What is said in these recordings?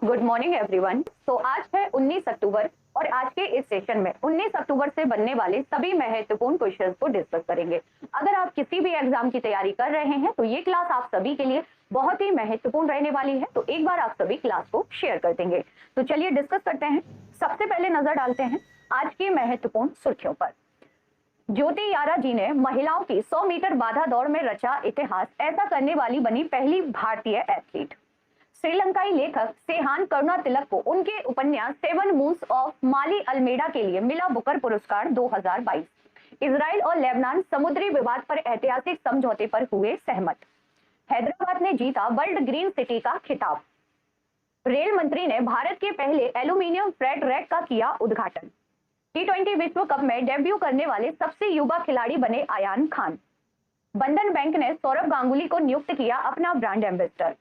Good morning everyone. तो आज है 19 अक्टूबर और आज के इस सेशन में 19 अक्टूबर से बनने वाले सभी महत्वपूर्ण क्वेश्चंस को डिस्कस करेंगे। अगर आप किसी भी एग्जाम की तैयारी कर रहे हैं तो ये क्लास आप सभी के लिए बहुत ही महत्वपूर्ण रहने वाली है। तो एक बार आप सभी क्लास को शेयर कर देंगे। तो चलिए डिस्कस करते हैं। सबसे पहले नजर डालते हैं आज की महत्वपूर्ण सुर्खियों पर। ज्योति यारा जी ने महिलाओं की 100 मीटर बाधा दौड़ में रचा इतिहास। ऐसा करने वाली बनी पहली भारतीय एथलीट। श्रीलंकाई लेखक सेहान करुणातिलक को उनके उपन्यास 7 मून्स ऑफ माली अल्मेडा के लिए मिला बुकर पुरस्कार 2022। इजराइल और लेबनान समुद्री विवाद पर ऐतिहासिक समझौते पर हुए सहमत। हैदराबाद ने जीता वर्ल्ड ग्रीन सिटी का खिताब। रेल मंत्री ने भारत के पहले एल्यूमिनियम फ्रेट रैक का किया उद्घाटन। T20 विश्व कप में डेब्यू करने वाले सबसे युवा खिलाड़ी बने आयान खान। बंधन बैंक ने सौरभ गांगुली को नियुक्त किया अपना ब्रांड एम्बेसडर।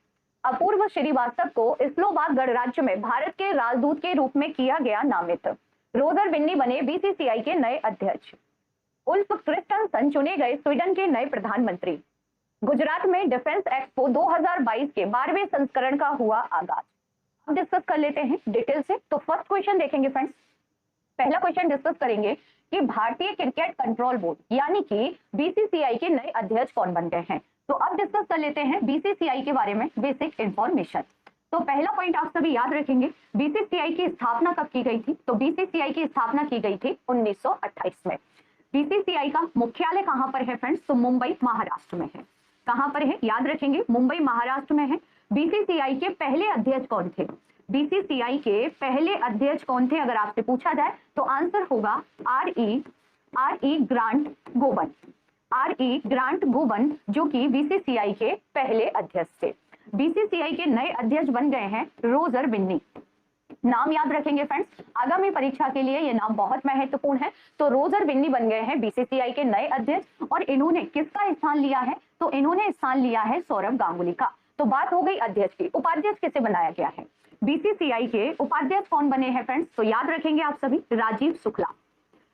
अपूर्व श्रीवास्तव को इस्लामाबाद गणराज्य में भारत के राजदूत के रूप में किया गया नामित। रोजर बिन्नी बने बीसीसीआई के नए अध्यक्ष। उल्फ क्रिस्टनसन चुने गए स्वीडन के नए प्रधानमंत्री। गुजरात में डिफेंस एक्सपो 2022 के 12वें संस्करण का हुआ आगाज। अब डिस्कस कर लेते हैं डिटेल से। तो फर्स्ट क्वेश्चन देखेंगे फ्रेंड्स। पहला क्वेश्चन डिस्कस करेंगे कि भारतीय क्रिकेट कंट्रोल बोर्ड यानी कि बीसीसीआई के नए अध्यक्ष कौन बन गए हैं। तो अब डिस्कस कर लेते हैं बीसीसीआई के बारे में बेसिक इंफॉर्मेशन। तो पहला पॉइंट आप सभी याद रखेंगे, बीसीसीआई की स्थापना कब की गई थी। तो बीसीसीआई की स्थापना की गई थी 1928 में। बीसीसीआई का मुख्यालय कहां पर है फ्रेंड्स। तो मुंबई महाराष्ट्र में है। कहां पर है याद रखेंगे, मुंबई महाराष्ट्र में है। बीसीसीआई के पहले अध्यक्ष कौन थे। बीसीसीआई के पहले अध्यक्ष कौन थे अगर आपसे पूछा जाए तो आंसर होगा R E Grant Govan. R E. Grant Govan जो कि बीसीसीआई के पहले अध्यक्ष थे। बीसीसीआई के नए अध्यक्ष बन गए हैं रोजर बिन्नी। नाम याद रखेंगे फ्रेंड्स, आगामी परीक्षा के लिए ये नाम बहुत महत्वपूर्ण है। तो रोजर बिन्नी बन गए हैं बीसीसीआई के नए अध्यक्ष। और इन्होंने किसका स्थान लिया है। तो इन्होंने स्थान लिया है सौरभ गांगुली का। तो बात हो गई अध्यक्ष की। उपाध्यक्ष किसे बनाया गया है। बीसीसीआई के उपाध्यक्ष कौन बने हैं फ्रेंड्स। तो याद रखेंगे आप सभी,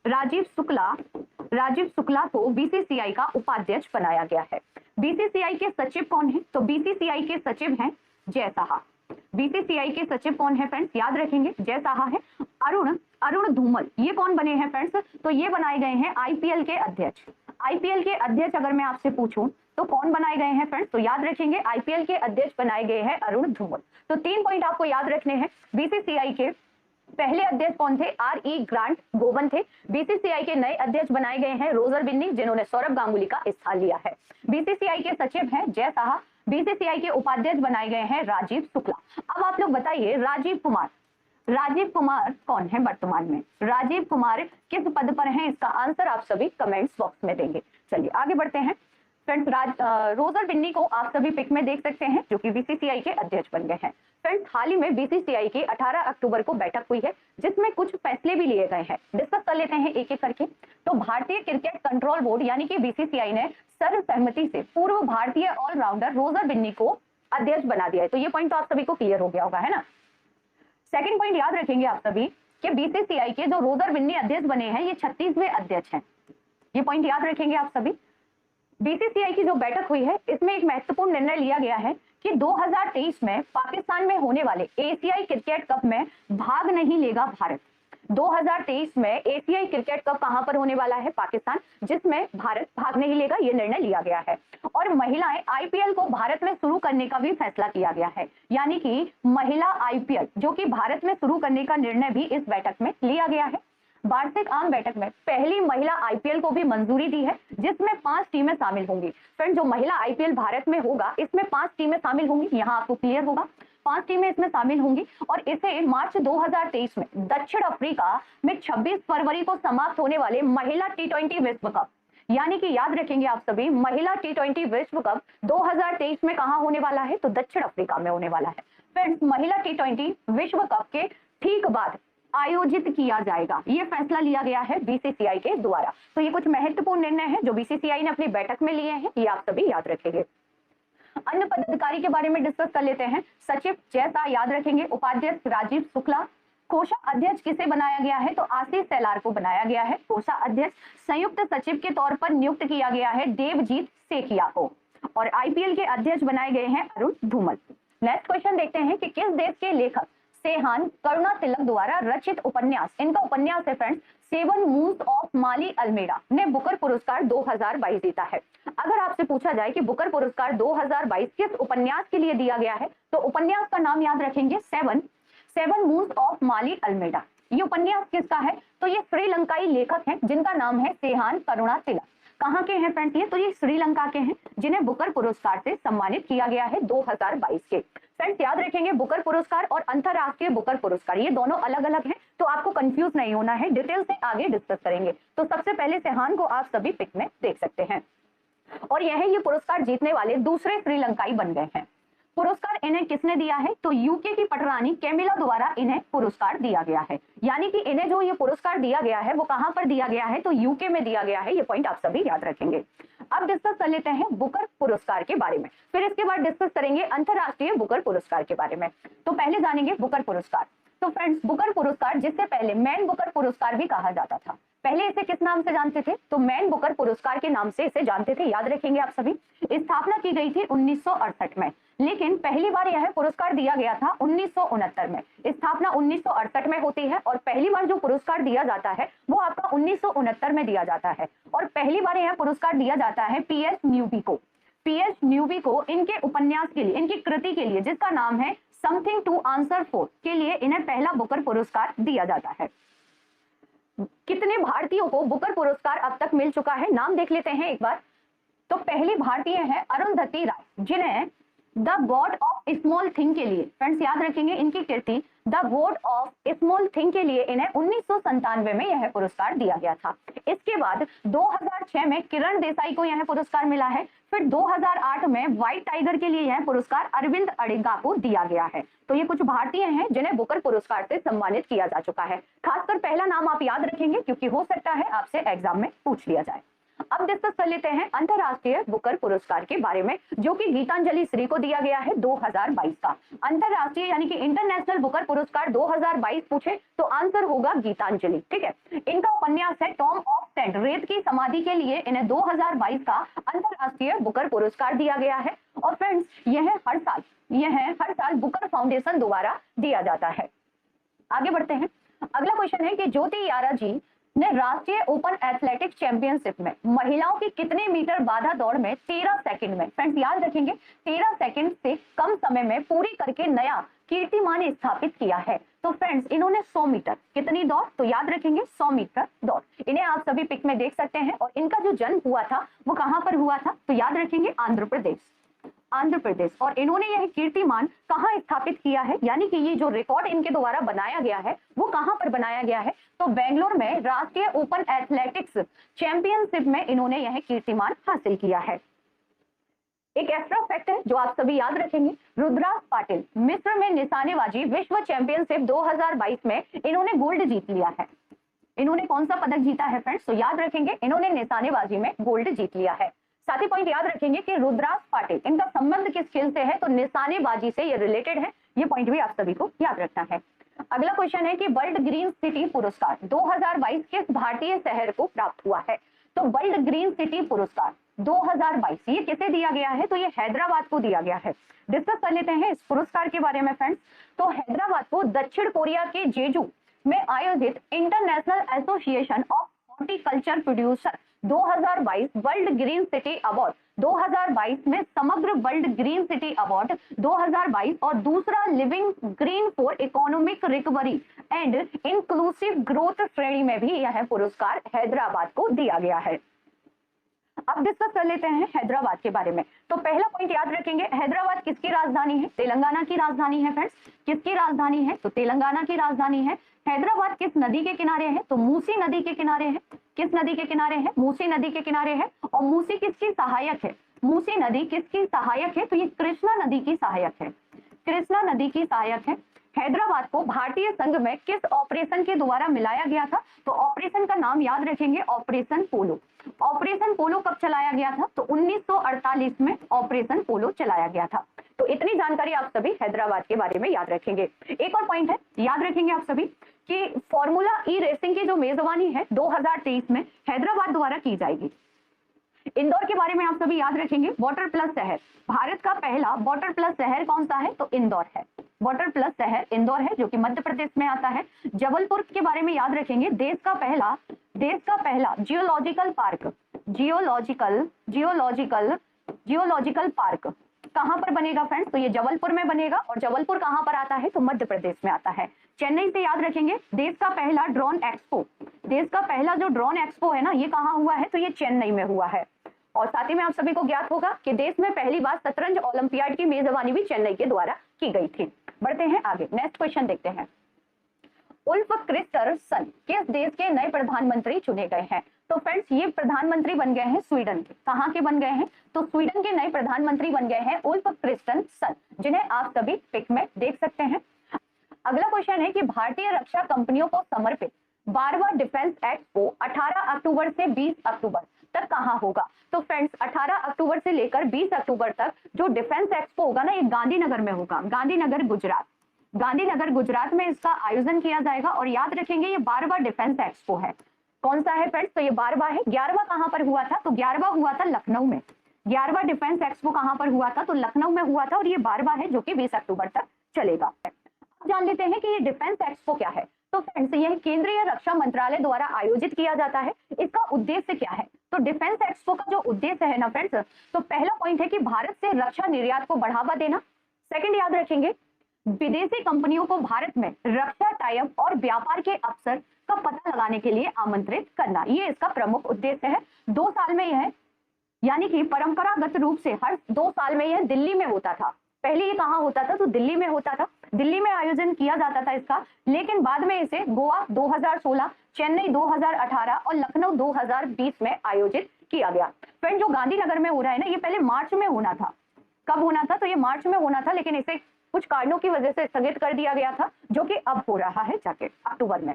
राजीव शुक्ला को बीसीसीआई का उपाध्यक्ष बनाया गया है। बीसीसीआई के सचिव कौन है। तो बीसीसीआई के सचिव हैं जय साहा। बीसीसीआई के सचिव कौन है फ्रेंड्स, याद रखेंगे जय साहा है। अरुण धूमल ये कौन बने हैं फ्रेंड्स। तो ये बनाए गए हैं आईपीएल के अध्यक्ष। आईपीएल के अध्यक्ष अगर मैं आपसे पूछूं तो कौन बनाए गए हैं फ्रेंड्स। तो याद रखेंगे आईपीएल के अध्यक्ष बनाए गए हैं अरुण धूमल। तो 3 पॉइंट आपको याद रखने हैं। बीसीसीआई के पहले अध्यक्ष कौन थे, आर.ई. ग्रांट गोवन थे। बीसीसीआई के नए अध्यक्ष बनाए गए हैं रोजर बिन्नी जिन्होंने सौरभ गांगुली का स्थान लिया है। बीसीसीआई के सचिव हैं जय साहा। बीसीसीआई के उपाध्यक्ष बनाए गए हैं राजीव शुक्ला। अब आप लोग बताइए राजीव कुमार कौन है वर्तमान में। राजीव कुमार किस पद पर हैं, इसका आंसर आप सभी कमेंट्स बॉक्स में देंगे। चलिए आगे बढ़ते हैं फ्रेंड्स। रोजर बिन्नी को आप सभी पिक में देख सकते हैं जो कि बीसीसीआई के अध्यक्ष बन गए हैं। फ्रेंड्स हाल ही में बीसीसीआई की 18 अक्टूबर को बैठक हुई है जिसमें कुछ फैसले भी लिए गए हैं। डिस्कस कर लेते हैं एक एक करके। तो भारतीय क्रिकेट कंट्रोल बोर्ड यानी कि बीसीसीआई ने सर्वसहमति से पूर्व भारतीय ऑलराउंडर रोजर बिन्नी को अध्यक्ष बना दिया है। तो ये पॉइंट तो आप सभी को क्लियर हो गया होगा, है ना। सेकंड पॉइंट याद रखेंगे आप सभी कि बीसीसीआई के जो रोजर बिन्नी अध्यक्ष बने हैं ये 36वें अध्यक्ष हैं। ये पॉइंट याद रखेंगे आप सभी। बीसीसीआई की जो बैठक हुई है इसमें एक महत्वपूर्ण निर्णय लिया गया है कि 2023 में पाकिस्तान में होने वाले एशियाई क्रिकेट कप में भाग नहीं लेगा भारत। 2023 में एशियाई क्रिकेट कप कहां पर होने वाला है, पाकिस्तान, जिसमें भारत भाग नहीं लेगा, ये निर्णय लिया गया है। और महिलाएं आईपीएल को भारत में शुरू करने का भी फैसला किया गया है। यानी कि महिला आईपीएल जो कि भारत में शुरू करने का निर्णय भी इस बैठक में लिया गया है। वार्षिक आम बैठक में पहली महिला आईपीएल को भी मंजूरी दी है जिसमें 5 टीमें शामिल होंगी। फ्रेंड जो महिला आईपीएल भारत में होगा इसमें 5 टीमें शामिल होंगी। यहाँ आपको क्लियर होगा 5 टीमें इसमें शामिल होंगी। और इसे मार्च 2023 में दक्षिण अफ्रीका में 26 फरवरी को समाप्त होने वाले महिला T20 विश्व कप यानी कि याद रखेंगे आप सभी महिला T20 विश्व कप 2023 में कहां होने वाला है। तो दक्षिण अफ्रीका में होने वाला है। फ्रेंड्स महिला T20 विश्व कप के ठीक बाद आयोजित किया जाएगा, ये फैसला लिया गया है बीसीसीआई के द्वारा। तो ये कुछ महत्वपूर्ण निर्णय है जो बीसीसीआई ने अपनी बैठक में लिए हैं, ये आप सभी याद रखेंगे। अन्य पदाधिकारी के बारे में डिस्कस कर लेते हैं। सचिव जय शाह याद रखेंगे, उपाध्यक्ष राजीव शुक्ला। कोषाध्यक्ष किसे बनाया गया है। तो आशीष सेलार को बनाया गया है कोषाध्यक्ष। संयुक्त सचिव के तौर पर नियुक्त किया गया है देवजीत सेकिया को। और आईपीएल के अध्यक्ष बनाए गए हैं अरुण धूमल। नेक्स्ट क्वेश्चन देखते हैं कि किस देश के लेखक सेहान करुणा तिलक द्वारा रचित उपन्यास, इनका उपन्यास है friends seven moons of Maali Almeida, ने बुकर पुरस्कार 2022 जीता है। अगर आपसे पूछा जाए कि बुकर पुरस्कार 2022 किस उपन्यास के लिए दिया गया है, तो उपन्यास का नाम याद रखेंगे seven moons of Maali Almeida. ये उपन्यास किसका है, तो ये श्रीलंकाई लेखक हैं जिनका नाम है सेहान करुणा तिलक। कहाँ के हैं फ्रेंड्स ये, तो ये श्रीलंका के हैं जिन्हें बुकर पुरस्कार से सम्मानित किया गया है 2022 के। फ्रेंड्स याद रखेंगे बुकर पुरस्कार और अंतरराष्ट्रीय बुकर पुरस्कार ये दोनों अलग अलग हैं, तो आपको कंफ्यूज नहीं होना है, डिटेल से आगे डिस्कस करेंगे। तो सबसे पहले सेहान को आप सभी पिक में देख सकते हैं और ये पुरस्कार जीतने वाले दूसरे श्रीलंकाई बन गए हैं। पुरस्कार इन्हें किसने दिया है, तो यूके की पटरानी कैमिला द्वारा इन्हें पुरस्कार दिया गया है। यानी कि इन्हें जो ये पुरस्कार दिया गया है वो कहां पर दिया गया है, तो यूके में दिया गया है। ये पॉइंट आप सभी याद रखेंगे। अब डिस्कस कर लेते हैं बुकर पुरस्कार के बारे में, फिर इसके बाद डिस्कस करेंगे अंतरराष्ट्रीय बुकर पुरस्कार के बारे में। तो पहले जानेंगे बुकर पुरस्कार। तो फ्रेंड्स बुकर पुरस्कार जिससे पहले मैन बुकर पुरस्कार भी कहा जाता था, पहले इसे किस नाम से जानते थे, तो मैन बुकर पुरस्कार के नाम से इसे जानते थे। याद रखेंगे आप सभी। स्थापना की गई थी 1968 में, लेकिन पहली बार यह पुरस्कार दिया गया था 1969 में। स्थापना 1968 में होती है और पहली बार जो पुरस्कार दिया जाता है वो आपका 1969 में दिया जाता है। और पहली बार यह पुरस्कार दिया जाता है पीएस न्यूबी को इनके उपन्यास के लिए, इनकी कृति के लिए जिसका नाम है समथिंग टू आंसर फॉर के लिए इन्हें पहला बुकर पुरस्कार दिया जाता है। कितने भारतीयों को बुकर पुरस्कार अब तक मिल चुका है, नाम देख लेते हैं एक बार। तो पहली भारतीय है अरुंधति राय, जिन्हें the God of small thing के लिए, फ्रेंड्स याद रखेंगे इनकी कृति the God of small thing के लिए इन्हें 1997 में यह पुरस्कार दिया गया था। इसके बाद 2006 में किरण देसाई को यह पुरस्कार मिला है। फिर 2008 में व्हाइट टाइगर के लिए यह पुरस्कार अरविंद अडिगा को दिया गया है। तो ये कुछ भारतीय हैं जिन्हें बुकर पुरस्कार से सम्मानित किया जा चुका है। खासकर पहला नाम आप याद रखेंगे क्योंकि हो सकता है आपसे एग्जाम में पूछ लिया जाए। अब डिस्कस कर लेते हैं अंतरराष्ट्रीय बुकर पुरस्कार के बारे में, जो कि गीतांजलि श्री को दिया गया है 2022 का। अंतरराष्ट्रीय यानी कि इंटरनेशनल बुकर पुरस्कार 2022 पूछे तो आंसर होगा गीतांजलि। ठीक है, इनका उपन्यास है टॉम ऑफ टेंट, रेत की समाधि के लिए इन्हें 2022 का अंतरराष्ट्रीय बुकर पुरस्कार दिया गया है। और फ्रेंड्स यह हर साल बुकर फाउंडेशन द्वारा दिया जाता है। आगे बढ़ते हैं। अगला क्वेश्चन है कि ज्योति यारा जी ने राष्ट्रीय ओपन एथलेटिक्स चैंपियनशिप में महिलाओं की कितने मीटर बाधा दौड़ में 13 सेकंड में, फ्रेंड्स याद रखेंगे 13 सेकंड से कम समय में पूरी करके नया कीर्तिमान स्थापित किया है। तो फ्रेंड्स इन्होंने 100 मीटर कितनी दौड़, तो याद रखेंगे 100 मीटर दौड़। इन्हें आप सभी पिक में देख सकते हैं। और इनका जो जन्म हुआ था वो कहां पर हुआ था, तो याद रखेंगे आंध्र प्रदेश। और इन्होंने यह कीर्तिमान कहां स्थापित किया है, यानी कि ये जो रिकॉर्ड इनके द्वारा बनाया गया है वो कहां पर बनाया गया है, तो बेंगलोर में राष्ट्रीय ओपन एथलेटिक्स चैंपियनशिप में इन्होंने यह कीर्तिमान हासिल किया है। एक एक्स्ट्रा फैक्ट है जो आप सभी याद रखेंगे, रुद्राज पाटिल मिस्र में निशानेबाजी विश्व चैंपियनशिप 2022 में इन्होंने गोल्ड जीत लिया है। इन्होंने कौन सा पदक जीता है फ्रेंड्स, तो याद रखेंगे इन्होंने निशानेबाजी में गोल्ड जीत लिया है। साथ ही पॉइंट याद रखेंगे कि रुद्राज पाटिल इनका संबंध किस खेल से है, तो निशानेबाजी से ये रिलेटेड है। ये पॉइंट भी आप सभी को याद रखना है। अगला क्वेश्चन है कि वर्ल्ड ग्रीन सिटी पुरस्कार 2022 किस भारतीय शहर को प्राप्त हुआ है, तो वर्ल्ड ग्रीन सिटी पुरस्कार 2022 ये किसे दिया गया है, तो ये हैदराबाद को दिया गया है। डिस्कस कर लेते हैं इस पुरस्कार के बारे में फ्रेंड्स। तो हैदराबाद को दक्षिण कोरिया के जेजू में आयोजित international association of horticulture producer 2022 world green city award 2022 में समग्र वर्ल्ड ग्रीन सिटी अवार्ड 2022 और दूसरा living green for economic recovery and inclusive growth श्रेणी में भी यह पुरस्कार हैदराबाद को दिया गया है। अब डिस्कस कर लेते हैं हैदराबाद के बारे में। तो पहला पॉइंट याद रखेंगे, हैदराबाद किसकी राजधानी है, तेलंगाना की राजधानी है फ्रेंड्स। किसकी राजधानी है, तो तेलंगाना की राजधानी है। हैदराबाद किस नदी के किनारे है, तो मूसी नदी के किनारे है। किस नदी के किनारे है, मूसी नदी के किनारे है। और मूसी किसकी सहायक है, मूसी नदी किसकी सहायक है, तो ये कृष्णा नदी की सहायक है। कृष्णा नदी की सहायक है। हैदराबाद को भारतीय संघ में किस ऑपरेशन के द्वारा मिलाया गया था, तो ऑपरेशन का नाम याद रखेंगे ऑपरेशन पोलो। ऑपरेशन पोलो कब चलाया गया था, तो 1948 में ऑपरेशन पोलो चलाया गया था। तो इतनी जानकारी आप सभी हैदराबाद के बारे में याद रखेंगे। एक और पॉइंट है, याद रखेंगे आप सभी कि फॉर्मूला ई रेसिंग की जो मेजबानी है 2023 में हैदराबाद द्वारा की जाएगी। इंदौर के बारे में आप सभी याद रखेंगे, वाटर प्लस शहर, भारत का पहला वाटर प्लस शहर कौन सा है, तो इंदौर है। वाटर प्लस शहर इंदौर है जो कि मध्य प्रदेश में आता है। जबलपुर के बारे में याद रखेंगे, देश का पहला जियोलॉजिकल पार्क कहां पर बनेगा फ्रेंड्स? तो ये जबलपुर में बनेगा। और जबलपुर कहां पर आता है? तो मध्य प्रदेश में आता है। चेन्नई से याद रखेंगे, देश का पहला ड्रोन जो ड्रोन एक्सपो है ना, ये कहां हुआ है? तो ये चेन्नई में हुआ है। और साथ ही में आप सभी को ज्ञात होगा कि देश में पहली बार शतरंज ओलंपियाड की मेजबानी भी चेन्नई के द्वारा की गई थी। बढ़ते हैं आगे, नेक्स्ट क्वेश्चन देखते हैं। उल्फ क्रिस्टरसन किस देश के नए प्रधानमंत्री चुने गए हैं? तो फ्रेंड्स ये प्रधानमंत्री बन गए हैं स्वीडन के। कहां के बन गए हैं? तो स्वीडन के नए प्रधानमंत्री बन गए हैं उल्फ क्रिस्टरसन, जिन्हें आप सभी पिक में देख सकते हैं। अगला क्वेश्चन है कि भारतीय रक्षा कंपनियों को समर्पित 12वां डिफेंस एक्सपो 18 अक्टूबर से 20 अक्टूबर तक कहां होगा? तो फ्रेंड्स 18 अक्टूबर से लेकर 20 अक्टूबर तक जो डिफेंस एक्सपो होगा ना, ये गांधीनगर में होगा। गांधीनगर गुजरात में इसका आयोजन किया जाएगा। और याद रखेंगे ये 12वां डिफेंस एक्सपो है। कौन सा है फ्रेंड्स? तो ये 12वां है। 11वां कहां पर हुआ था? तो 11वां हुआ था लखनऊ में। 11वां डिफेंस एक्सपो कहां पर हुआ था? तो लखनऊ में हुआ था। और ये 12वां है जो कि 20 अक्टूबर तक चलेगा। जान लेते हैं कि ये डिफेंस एक्सपो क्या है। तो फ्रेंड्स यह केंद्रीय रक्षा मंत्रालय द्वारा आयोजित किया जाता है। इसका उद्देश्य क्या है? तो डिफेंस एक्सपो का जो उद्देश्य है ना फ्रेंड्स, तो पहला पॉइंट है कि भारत से रक्षा निर्यात को बढ़ावा देना। सेकंड याद रखेंगे, विदेशी कंपनियों को भारत में रक्षा टाई-अप और व्यापार के अवसर का पता लगाने के लिए आमंत्रित करना, ये इसका प्रमुख उद्देश्य है। 2 साल में यह, यानी कि परंपरागत रूप से हर 2 साल में यह दिल्ली में होता था। पहले ये कहां होता था? तो दिल्ली में होता था। दिल्ली में आयोजन किया जाता था इसका, लेकिन बाद में इसे गोवा 2016, चेन्नई 2018 और लखनऊ 2020 में आयोजित किया गया। फ्रेंड जो गांधीनगर में हो रहा है ना, ये पहले मार्च में होना था। कब होना था? तो ये मार्च में होना था, लेकिन इसे कुछ कारणों की वजह से स्थगित कर दिया गया था, जो कि अब हो रहा है जाके अक्टूबर में।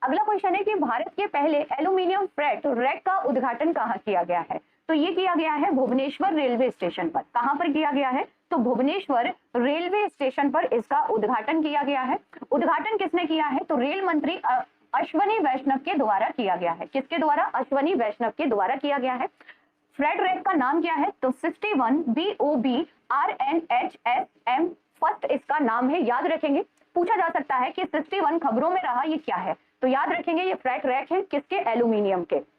अगला क्वेश्चन है कि भारत के पहले एल्यूमिनियम फ्रेट रैक का उद्घाटन कहां किया गया है? तो ये किया गया है भुवनेश्वर रेलवे स्टेशन पर। कहां पर किया गया है? तो भुवनेश्वर रेलवे स्टेशन पर इसका उद्घाटन किया गया है। उद्घाटन किसने किया है? तो रेल मंत्री अश्वनी वैष्णव के द्वारा किया गया है। किसके द्वारा? अश्वनी वैष्णव के द्वारा किया गया है। फ्रेट रैक का नाम क्या है? तो 61 BOBRNHSM फर्स्ट इसका नाम है। याद रखेंगे, पूछा जा सकता है कि 61 खबरों में रहा, ये क्या है? तो याद रखेंगे ये फ्रेट रैक है। किसके? एल्यूमिनियम के।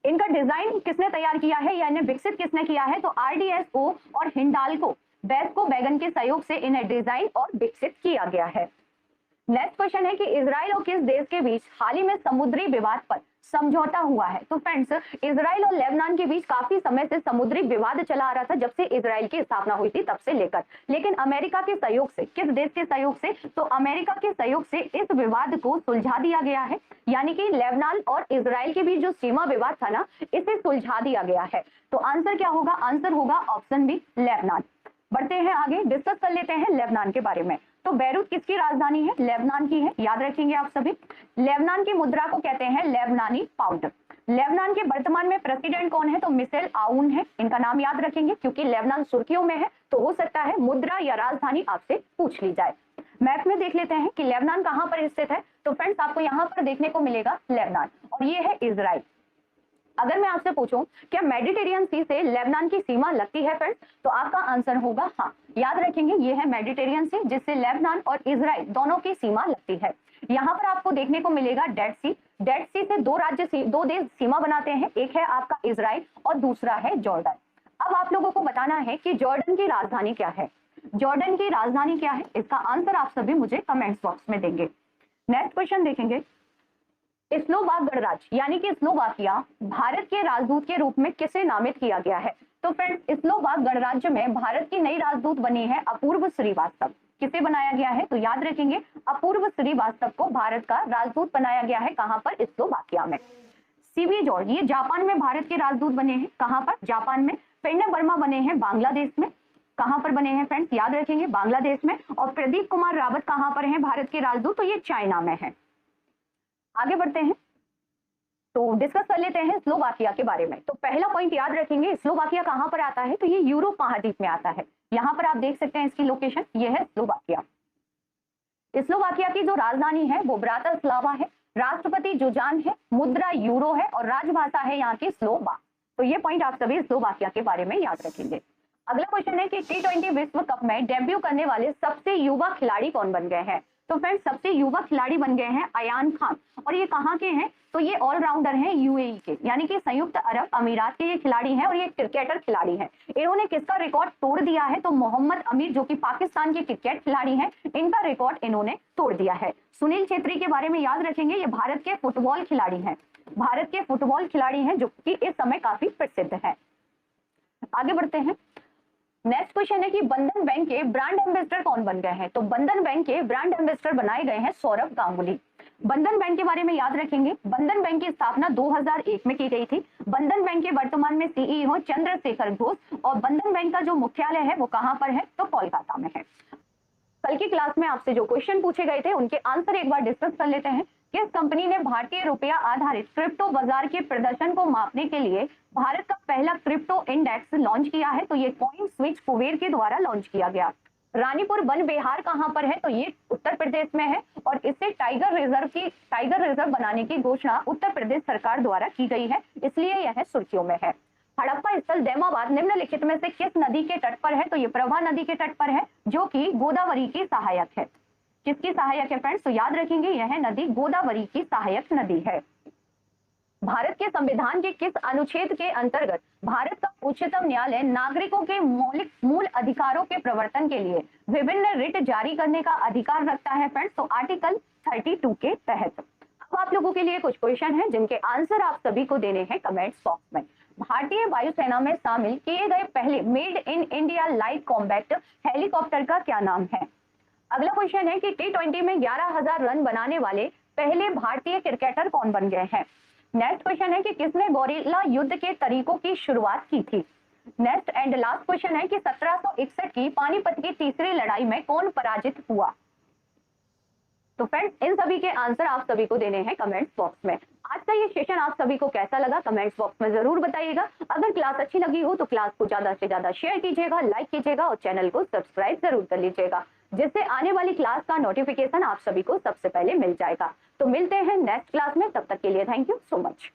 इनका डिजाइन किसने तैयार किया है या इन्हें विकसित किसने किया है? तो RDSO और हिंडाल्को बेस्को बैगन के सहयोग से इन्हें डिजाइन और विकसित किया गया है। नेक्स्ट क्वेश्चन है कि इजराइल और किस देश के बीच हाल ही में समुद्री विवाद पर समझौता हुआ है? तो फ्रेंड्स इजराइल और लेबनान के बीच काफी समय से समुद्री विवाद चला आ रहा था, जब से इजराइल की स्थापना हुई थी तब से लेकर। लेकिन अमेरिका के सहयोग से, किस देश के सहयोग से? तो अमेरिका के सहयोग से इस विवाद को सुलझा दिया गया है। यानी कि लेबनान और इजराइल के बीच जो सीमा विवाद था ना, इसे सुलझा दिया गया है। तो आंसर क्या होगा? आंसर होगा ऑप्शन बी, लेबनान। बढ़ते हैं आगे, डिस्कस कर लेते हैं लेबनान के बारे में। तो बैरूत किसकी राजधानी है? लेबनान की है। याद रखेंगे आप सभी। लेबनान की मुद्रा को कहते हैं लेबनानी पाउंड। लेबनान के वर्तमान में प्रेसिडेंट कौन है? तो मिशेल आउन है। इनका नाम याद रखेंगे क्योंकि लेबनान सुर्खियों में है, तो हो सकता है मुद्रा या राजधानी आपसे पूछ ली जाए। मैप में देख लेते हैं कि लेबनान कहां पर स्थित है। तो फ्रेंड्स आपको यहाँ पर देखने को मिलेगा लेबनान, और ये है इजराइल। अगर मैं आपसे पूछूं क्या मेडिटेरियन सी से लेबनान की सीमा लगती है फ्रेंड्स, तो आपका आंसर होगा हाँ। याद रखेंगे ये है मेडिटेरियन सी, जिससे लेबनान और इजराइल दोनों की सीमा लगती है। यहाँ पर आपको देखने को मिलेगा डेड सी। डेड सी से दो देश सीमा बनाते हैं, एक है आपका इजराइल और दूसरा है जॉर्डन। अब आप लोगों को बताना है कि जॉर्डन की राजधानी क्या है। जॉर्डन की राजधानी क्या है, इसका आंसर आप सभी मुझे कमेंट्स बॉक्स में देंगे। नेक्स्ट क्वेश्चन देखेंगे, स्लोवाक गणराज्य यानी कि स्लोवाकिया भारत के राजदूत के रूप में किसे नामित किया गया है? तो फ्रेंड्स स्लोवाक गणराज्य में भारत की नई राजदूत बनी है अपूर्व श्रीवास्तव। किसे बनाया गया है? तो याद रखेंगे अपूर्व श्रीवास्तव को भारत का राजदूत बनाया गया है। कहां पर? स्लोवाकिया में। सीवी जॉर्ज ये जापान में भारत के राजदूत बने हैं। कहां पर? जापान में। प्रणब वर्मा बने हैं बांग्लादेश में। कहां पर बने हैं फ्रेंड्स? याद रखेंगे बांग्लादेश में। और प्रदीप कुमार रावत कहां पर हैं भारत के राजदूत? तो ये चाइना में है। आगे बढ़ते हैं तो डिस्कस कर लेते हैं स्लोवाकिया के बारे में। तो पहला पॉइंट याद रखेंगे, स्लोवाकिया कहां पर आता है? तो ये यूरोप महाद्वीप में आता है। यहां पर आप देख सकते हैं इसकी लोकेशन, ये है स्लोवाकिया। स्लोवाकिया की जो राजधानी है वो ब्रातिस्लावा है। राष्ट्रपति जुजान है, मुद्रा यूरो है और राजभाषा है यहाँ की स्लोवाक। तो ये पॉइंट आप सभी स्लोवाकिया के बारे में याद रखेंगे। अगला क्वेश्चन है कि T20 विश्व कप में डेब्यू करने वाले सबसे युवा खिलाड़ी कौन बन गए हैं? तो फ्रेंड्स सबसे युवा खिलाड़ी बन गए हैं अयान खान, और ये कहाँ के हैं? तो ये ऑलराउंडर हैं यूएई के, यानी कि संयुक्त अरब अमीरात के ये खिलाड़ी हैं और ये क्रिकेटर खिलाड़ी हैं। इन्होंने किसका रिकॉर्ड तोड़ दिया है? तो मोहम्मद अमीर जो कि पाकिस्तान के क्रिकेट खिलाड़ी हैं, इनका रिकॉर्ड इन्होंने तोड़ दिया है। सुनील छेत्री के बारे में याद रखेंगे, ये भारत के फुटबॉल खिलाड़ी हैं, भारत के फुटबॉल खिलाड़ी हैं जो कि इस समय काफी प्रसिद्ध है। आगे बढ़ते हैं। नेक्स्ट क्वेश्चन है कि बंधन बैंक के ब्रांड एम्बेसडर कौन बन गए हैं? तो बंधन बैंक के ब्रांड एम्बेसडर बनाए गए हैं सौरभ गांगुली। बंधन बैंक के बारे में याद रखेंगे, बंधन बैंक की स्थापना 2001 में की गई थी। बंधन बैंक के वर्तमान में सीईओ चंद्रशेखर घोष, और बंधन बैंक का जो मुख्यालय है वो कहां पर है? तो कोलकाता में है। कल की क्लास में आपसे जो क्वेश्चन पूछे गए थे उनके आंसर एक बार डिस्कस कर लेते हैं। किस कंपनी ने भारतीय रुपया आधारित क्रिप्टो बाजार के प्रदर्शन को मापने के लिए भारत का पहला क्रिप्टो इंडेक्स लॉन्च किया है? तो ये कॉइन स्विच कुबेर के द्वारा लॉन्च किया गया। रानीपुर वन विहार कहां पर है? तो ये उत्तर प्रदेश में है, और इससे टाइगर रिजर्व बनाने की घोषणा उत्तर प्रदेश सरकार द्वारा की गई है, इसलिए यह सुर्खियों में है। हड़प्पा स्थल दैमाबाद निम्नलिखित में से किस नदी के तट पर है? तो ये प्रभा नदी के तट पर है, जो कि गोदावरी की सहायक है। किसकी सहायक है फ्रेंड्स? तो याद रखेंगे यह नदी गोदावरी की सहायक नदी है। भारत के संविधान के किस अनुच्छेद के अंतर्गत भारत का उच्चतम न्यायालय नागरिकों के मौलिक मूल अधिकारों के प्रवर्तन के लिए विभिन्न रिट जारी करने का अधिकार रखता है फ्रेंड्स? तो आर्टिकल 32 के तहत। अब आप लोगों के लिए कुछ क्वेश्चन हैं जिनके आंसर आप सभी को देने हैं कमेंट्स बॉक्स में। भारतीय वायुसेना में शामिल किए गए पहले made in India light combat helicopter का क्या नाम है? अगला क्वेश्चन है कि T20 में 11,000 रन बनाने वाले पहले भारतीय क्रिकेटर कौन बन गए हैं? नेक्स्ट क्वेश्चन है कि किसने गोरिल्ला युद्ध के तरीकों की शुरुआत की थी? नेक्स्ट एंड लास्ट क्वेश्चन है कि 1761 की पानीपत की तीसरी लड़ाई में कौन पराजित हुआ? तो फ्रेंड्स इन सभी के आंसर आप सभी को देने हैं कमेंट्स बॉक्स में। आज का ये सेशन आप सभी को कैसा लगा कमेंट्स बॉक्स में जरूर बताइएगा। अगर क्लास अच्छी लगी हो तो क्लास को ज्यादा से ज्यादा शेयर कीजिएगा, लाइक कीजिएगा और चैनल को सब्सक्राइब जरूर कर लीजिएगा, जिससे आने वाली क्लास का नोटिफिकेशन आप सभी को सबसे पहले मिल जाएगा। तो मिलते हैं नेक्स्ट क्लास में, तब तक के लिए थैंक यू सो मच।